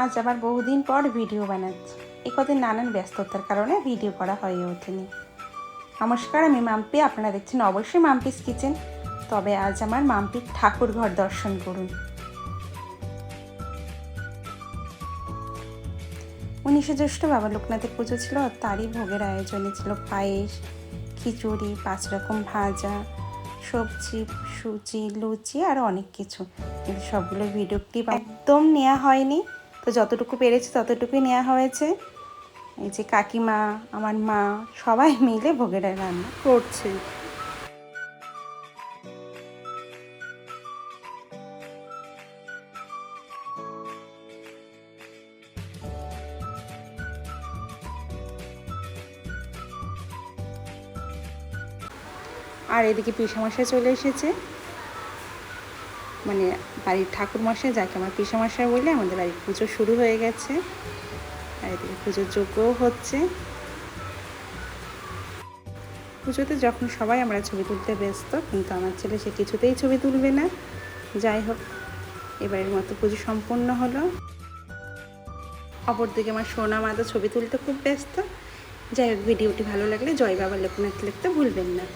আজ আবার বহুদিন পর ভিডিও বানাচ্ছি। এই কদিন নানান ব্যস্ততার কারণে ভিডিও করা হয়ে ওঠেনি। নমস্কার, আমি মাম্পি, আপনারা দেখছেন অবশ্যই মাম্পিস কিচেন। তবে আজ আমার মাম্পির ঠাকুর ঘর দর্শন করুন। 19শে জ্যৈষ্ঠ বাবা লোকনাথের পুজো ছিল, তারই ভোগের আয়োজনে ছিল পায়েস, খিচুড়ি, 5 রকম ভাজা, সবজি, সুজি, লুচি আর অনেক কিছু। কিন্তু সবগুলো ভিডিও ক্লিপ একদম নেওয়া হয়নি, তো যতটুকু পেরেছি ততটুকুই নেওয়া হয়েছে। এই যে কাকিমা, আমার মা, সবাই মিলে ভোগের রান্না করছে। আর এদিকে পিসামশাই চলে এসেছে, মানে বাড়ির ঠাকুরমশাই, যাকে আমার পিসামশাই বলে। আমাদের বাড়ির পুজো শুরু হয়ে গেছে, আর এদিকে পুজোর যোগ্যও হচ্ছে। পুজোতে যখন সবাই আমরা ছবি তুলতে ব্যস্ত, কিন্তু আমার ছেলে সে কিছুতেই ছবি তুলবে না। যাই হোক, এবারের মতো পুজো সম্পূর্ণ হলো। অপরদিকে আমার সোনা মা তো ছবি তুলতে খুব ব্যস্ত। যাই হোক, ভিডিওটি ভালো লাগলে জয় বাবা লোকনাথ লিখতে ভুলবেন না।